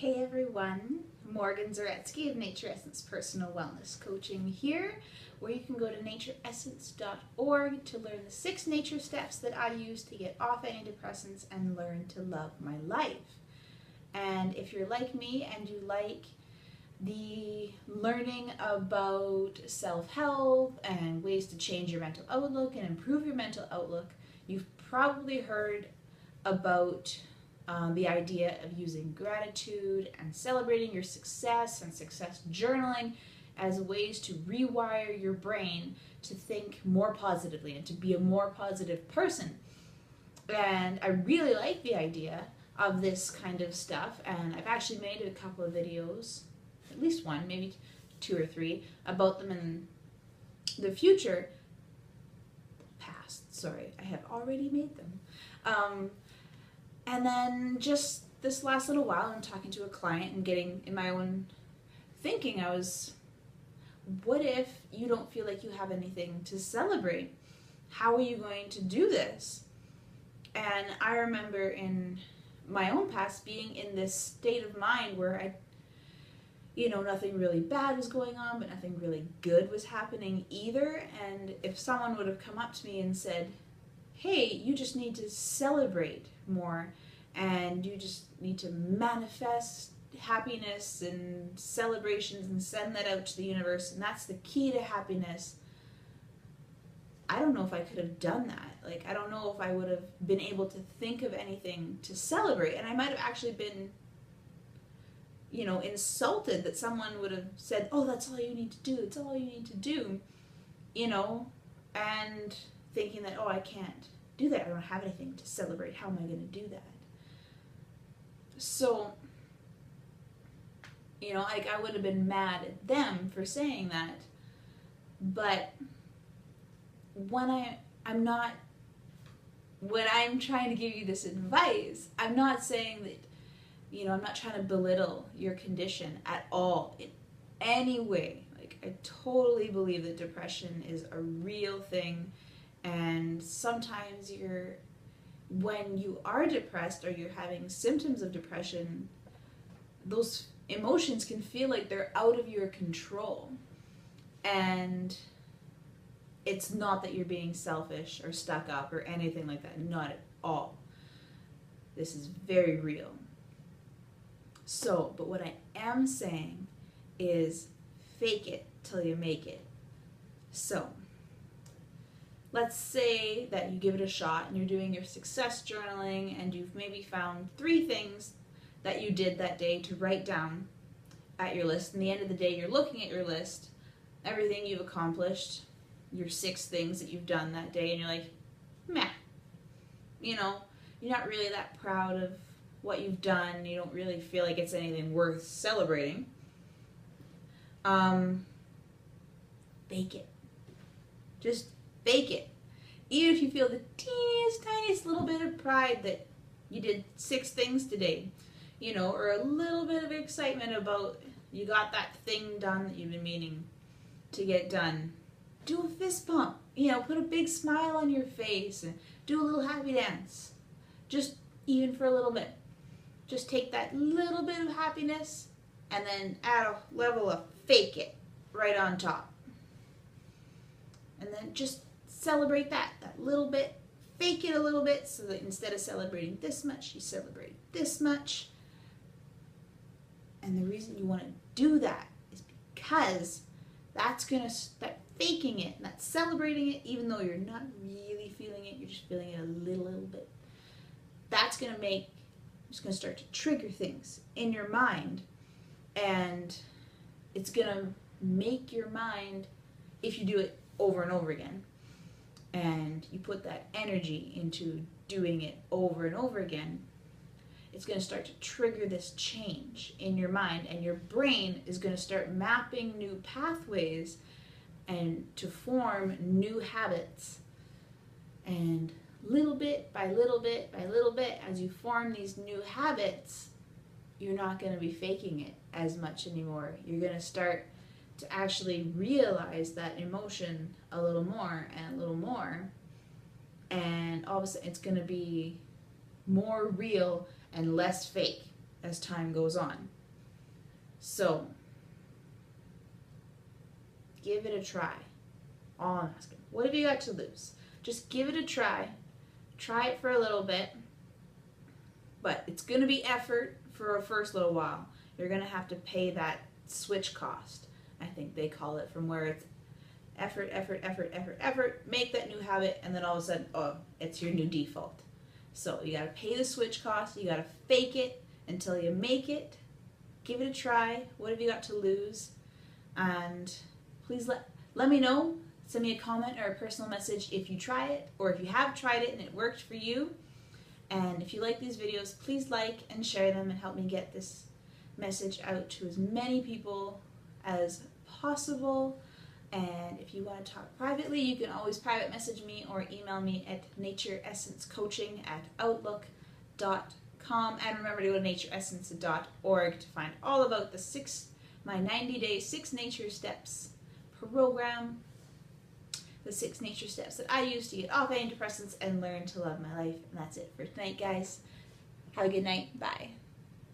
Hey everyone, Morgan Zaretsky of Naturessence Personal Wellness Coaching here, where you can go to naturessence.org to learn the 6 nature steps that I use to get off antidepressants and learn to love my life. And if you're like me and you like the learning about self-help and ways to change your mental outlook and improve your mental outlook, you've probably heard about the idea of using gratitude and celebrating your success and success journaling as ways to rewire your brain to think more positively and to be a more positive person. And I really like the idea of this kind of stuff, and I've actually made a couple of videos, at least one, maybe 2 or 3, about them in the future. Sorry, I have already made them. And then just this last little while, I'm talking to a client and getting in my own thinking, what if you don't feel like you have anything to celebrate? How are you going to do this? And I remember in my own past being in this state of mind where nothing really bad was going on, but nothing really good was happening either. And if someone would have come up to me and said, hey, you just need to celebrate more, and you just need to manifest happiness and celebrations and send that out to the universe, and that's the key to happiness, I don't know if I could have done that. I don't know if I would have been able to think of anything to celebrate, and I might have actually been insulted that someone would have said, oh, that's all you need to do, it's all you need to do, and thinking that, oh, I can't do that, I don't have anything to celebrate, how am I going to do that? So, I would have been mad at them for saying that, but when I'm trying to give you this advice, I'm not saying that, I'm not trying to belittle your condition at all in any way. I totally believe that depression is a real thing, and sometimes when you are depressed or you're having symptoms of depression, those emotions can feel like they're out of your control. And it's not that you're being selfish or stuck up or anything like that. Not at all. This is very real. So, but what I am saying is fake it till you make it. So, let's say that you give it a shot and you're doing your success journaling and you've maybe found 3 things that you did that day to write down at your list. And at the end of the day, you're looking at your list, everything you've accomplished, your 6 things that you've done that day, and you're like, meh. You're not really that proud of what you've done. You don't really feel like it's anything worth celebrating. Fake it. Just fake it. Even if you feel the teeniest, tiniest little bit of pride that you did 6 things today, or a little bit of excitement about you got that thing done that you've been meaning to get done. Do a fist pump. Put a big smile on your face and do a little happy dance. Just even for a little bit. Just take that little bit of happiness and then add a level of fake it right on top. And then just celebrate that little bit, fake it a little bit, so that instead of celebrating this much, you celebrate this much. And the reason you want to do that is because that faking it and that celebrating it, even though you're not really feeling it, you're just feeling it a little bit, that's going to start to trigger things in your mind, and it's going to make your mind, if you do it over and over again, and you put that energy into doing it over and over again, it's going to start to trigger this change in your mind, and your brain is going to start mapping new pathways and to form new habits. And little bit by little bit by little bit, as you form these new habits, you're not going to be faking it as much anymore. You're going to start to actually realize that emotion a little more and a little more, and all of a sudden it's going to be more real and less fake. as time goes on. So, give it a try. All I'm asking. What have you got to lose? Just give it a try. Try it for a little bit. But it's going to be effort for a first little while. You're going to have to pay that switch cost, I think they call it, from where it's effort, make that new habit, and then all of a sudden, oh, it's your new default. So you got to pay the switch cost. You got to fake it until you make it. Give it a try. What have you got to lose? And please let me know. Send me a comment or a personal message if you try it, or if you have tried it and it worked for you. And if you like these videos, please like and share them and help me get this message out to as many people as possible. And if you want to talk privately, you can always private message me or email me at naturessencecoaching@outlook.com. And remember to go to naturessence.org to find all about my 90-day 6 nature steps program. The 6 nature steps that I use to get off antidepressants and learn to love my life. And that's it for tonight, guys. Have a good night. Bye.